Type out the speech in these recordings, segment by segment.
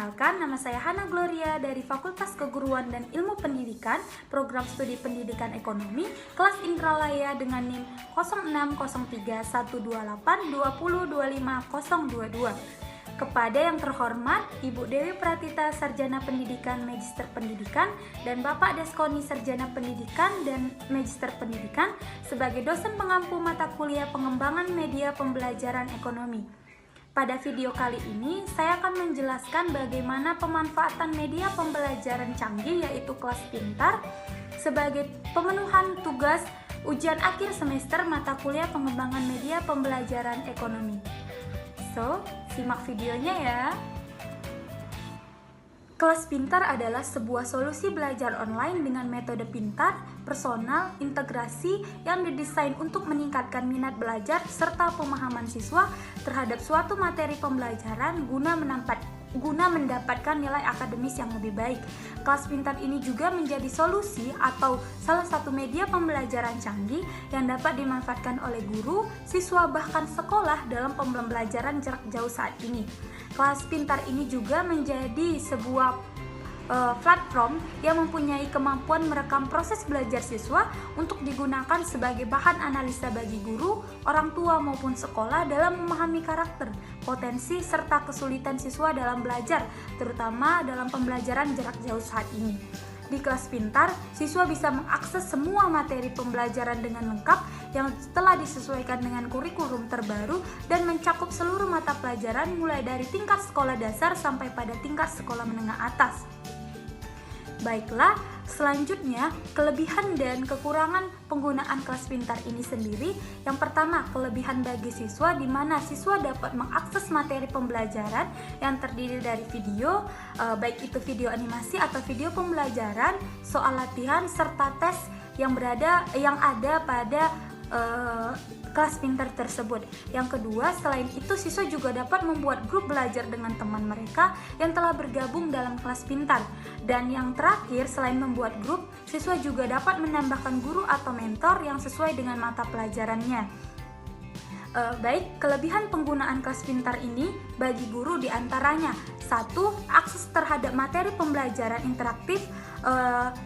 Perkenalkan, nama saya Hana Gloria dari Fakultas Keguruan dan Ilmu Pendidikan, Program Studi Pendidikan Ekonomi, kelas Indralaya dengan NIM 06031282022022. Kepada yang terhormat Ibu Dewi Pratita, Sarjana Pendidikan, Magister Pendidikan, dan Bapak Deskoni, Sarjana Pendidikan dan Magister Pendidikan, sebagai dosen pengampu mata kuliah Pengembangan Media Pembelajaran Ekonomi. Pada video kali ini, saya akan menjelaskan bagaimana pemanfaatan media pembelajaran canggih yaitu kelas pintar sebagai pemenuhan tugas ujian akhir semester mata kuliah Pengembangan Media Pembelajaran Ekonomi. So, simak videonya ya. Kelas pintar adalah sebuah solusi belajar online dengan metode pintar, personal, integrasi yang didesain untuk meningkatkan minat belajar serta pemahaman siswa terhadap suatu materi pembelajaran guna mendapatkan nilai akademis yang lebih baik. Kelas pintar ini juga menjadi solusi atau salah satu media pembelajaran canggih yang dapat dimanfaatkan oleh guru, siswa, bahkan sekolah dalam pembelajaran jarak jauh saat ini. Kelas pintar ini juga menjadi sebuah platform yang mempunyai kemampuan merekam proses belajar siswa untuk digunakan sebagai bahan analisa bagi guru, orang tua maupun sekolah dalam memahami karakter, potensi, serta kesulitan siswa dalam belajar, terutama dalam pembelajaran jarak jauh saat ini. Di kelas pintar, siswa bisa mengakses semua materi pembelajaran dengan lengkap yang telah disesuaikan dengan kurikulum terbaru dan mencakup seluruh mata pelajaran mulai dari tingkat sekolah dasar sampai pada tingkat sekolah menengah atas. Baiklah, selanjutnya kelebihan dan kekurangan penggunaan kelas pintar ini sendiri. Yang pertama, kelebihan bagi siswa di mana siswa dapat mengakses materi pembelajaran yang terdiri dari video, baik itu video animasi atau video pembelajaran, soal latihan serta tes yang ada pada kelas pintar tersebut. Yang kedua, selain itu siswa juga dapat membuat grup belajar dengan teman mereka yang telah bergabung dalam kelas pintar. Dan yang terakhir, selain membuat grup, siswa juga dapat menambahkan guru atau mentor yang sesuai dengan mata pelajarannya. Baik, kelebihan penggunaan kelas pintar ini bagi guru diantaranya: 1. Akses terhadap materi pembelajaran interaktif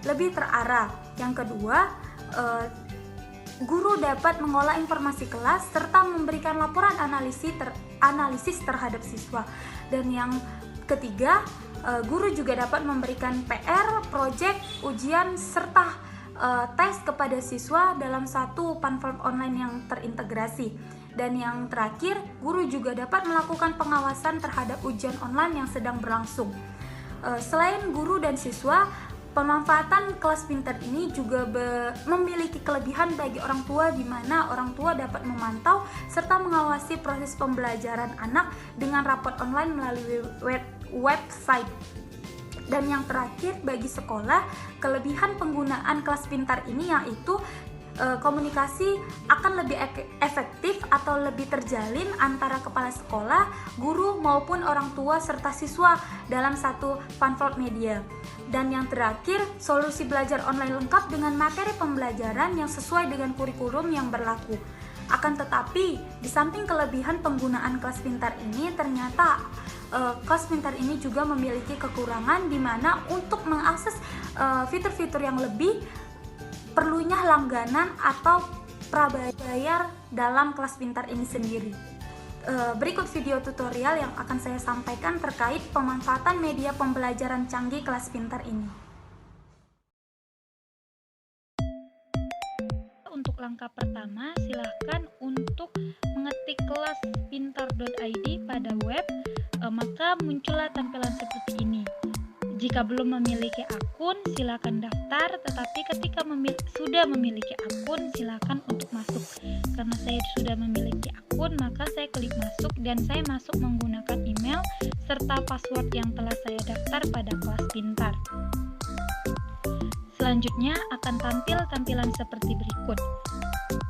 lebih terarah. Yang kedua, guru dapat mengolah informasi kelas serta memberikan laporan analisis terhadap siswa. Dan yang ketiga, guru juga dapat memberikan PR, proyek, ujian, serta tes kepada siswa dalam satu platform online yang terintegrasi. Dan yang terakhir, guru juga dapat melakukan pengawasan terhadap ujian online yang sedang berlangsung. Selain guru dan siswa, pemanfaatan kelas pintar ini juga memiliki kelebihan bagi orang tua di mana orang tua dapat memantau serta mengawasi proses pembelajaran anak dengan rapot online melalui website. Dan yang terakhir, bagi sekolah, kelebihan penggunaan kelas pintar ini yaitu komunikasi akan lebih efektif atau lebih terjalin antara kepala sekolah, guru maupun orang tua serta siswa dalam satu platform media. Dan yang terakhir, solusi belajar online lengkap dengan materi pembelajaran yang sesuai dengan kurikulum yang berlaku. Akan tetapi, di samping kelebihan penggunaan kelas pintar ini, ternyata kelas pintar ini juga memiliki kekurangan di mana untuk mengakses fitur-fitur yang lebih perlunya langganan atau prabayar dalam kelas pintar ini sendiri. Berikut video tutorial yang akan saya sampaikan terkait pemanfaatan media pembelajaran canggih kelas pintar ini. Untuk langkah pertama, silahkan untuk mengetik kelaspintar.id pada web, maka muncullah tampilan seperti ini. Jika belum memiliki akun, silakan daftar, tetapi ketika sudah memiliki akun, silakan untuk masuk. Karena saya sudah memiliki akun, maka saya klik masuk dan saya masuk menggunakan email serta password yang telah saya daftar pada kelas pintar. Selanjutnya akan tampil tampilan seperti berikut.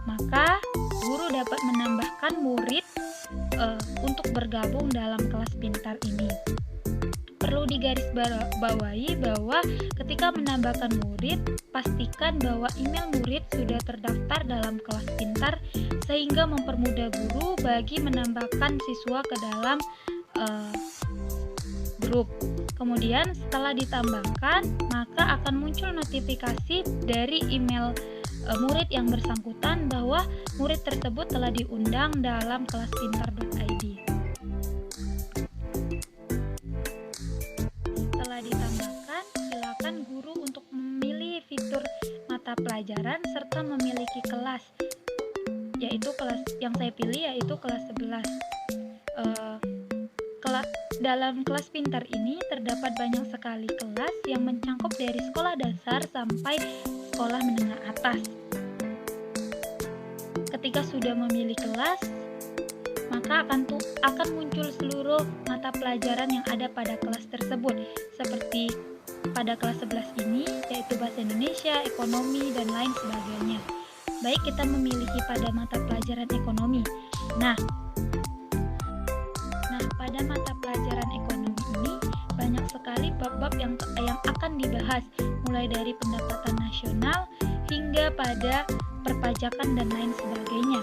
Maka guru dapat menambahkan murid untuk bergabung dalam kelas pintar ini. Perlu digarisbawahi bahwa ketika menambahkan murid, pastikan bahwa email murid sudah terdaftar dalam kelas pintar sehingga mempermudah guru bagi menambahkan siswa ke dalam grup. Kemudian setelah ditambahkan, maka akan muncul notifikasi dari email murid yang bersangkutan bahwa murid tersebut telah diundang dalam kelaspintar.id. Setelah ditambahkan, silakan guru untuk memilih fitur mata pelajaran serta memiliki kelas, yaitu kelas yang saya pilih yaitu kelas 11. Dalam kelas pintar ini terdapat banyak sekali kelas yang mencakup dari sekolah dasar sampai sekolah menengah atas. Ketika sudah memilih kelas, maka akan muncul seluruh mata pelajaran yang ada pada kelas tersebut, seperti pada kelas 11 ini, yaitu bahasa Indonesia, ekonomi, dan lain sebagainya. Baik, kita memiliki pada mata pelajaran ekonomi. Nah, pada mata pelajaran ekonomi ini banyak sekali bab-bab yang akan dibahas, mulai dari pendapatan nasional hingga pada perpajakan dan lain sebagainya.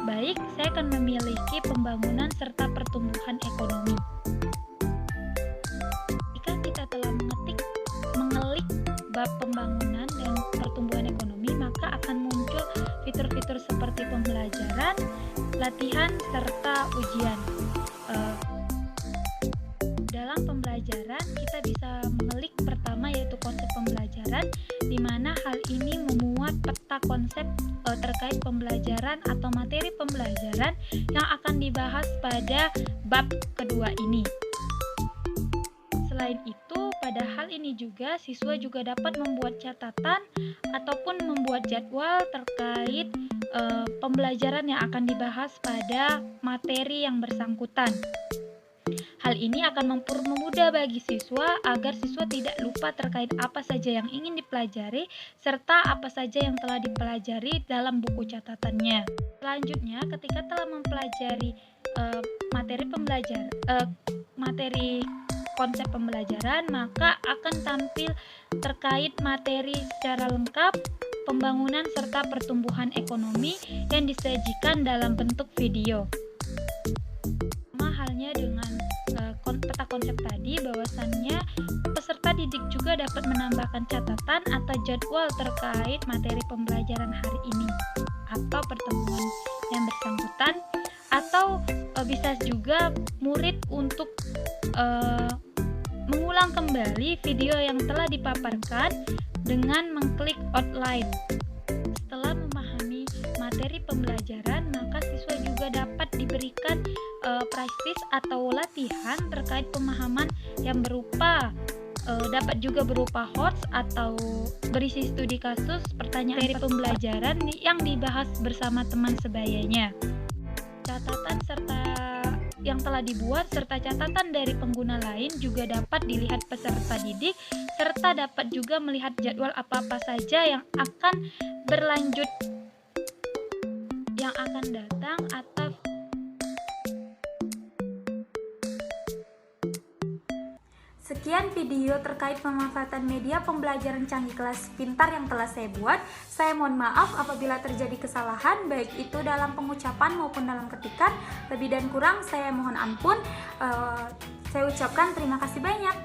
Baik, saya akan memiliki pembangunan serta pertumbuhan ekonomi. Jika kita telah mengelik bab pembangunan dan pertumbuhan ekonomi, maka akan muncul fitur-fitur seperti pembelajaran, latihan, serta ujian. Dalam pembelajaran kita bisa mengelik pertama yaitu konsep pembelajaran, di mana hal ini memuat peta konsep terkait pembelajaran atau materi pembelajaran yang akan dibahas pada bab kedua ini. Selain itu, pada hal ini juga siswa juga dapat membuat catatan ataupun membuat jadwal terkait pembelajaran yang akan dibahas pada materi yang bersangkutan. Hal ini akan mempermudah bagi siswa agar siswa tidak lupa terkait apa saja yang ingin dipelajari serta apa saja yang telah dipelajari dalam buku catatannya. Selanjutnya, ketika telah mempelajari materi konsep pembelajaran, maka akan tampil terkait materi secara lengkap, pembangunan serta pertumbuhan ekonomi yang disajikan dalam bentuk video. Sama halnya dengan peta konsep tadi, bahwasannya peserta didik juga dapat menambahkan catatan atau jadwal terkait materi pembelajaran hari ini atau pertemuan yang bersangkutan, atau bisa juga murid untuk mengulang kembali video yang telah dipaparkan dengan mengklik outline. Setelah memahami materi pembelajaran, maka siswa juga dapat diberikan praktis atau latihan terkait pemahaman yang dapat juga berupa hots atau berisi studi kasus, pertanyaan dari pembelajaran yang dibahas bersama teman sebayanya. Catatan yang telah dibuat serta catatan dari pengguna lain juga dapat dilihat peserta didik, serta dapat juga melihat jadwal apa-apa saja yang akan berlanjut, yang akan datang, atau sekian video terkait pemanfaatan media pembelajaran canggih kelas pintar yang telah saya buat. Saya mohon maaf apabila terjadi kesalahan, baik itu dalam pengucapan maupun dalam ketikan. Lebih dan kurang saya mohon ampun. Saya ucapkan terima kasih banyak.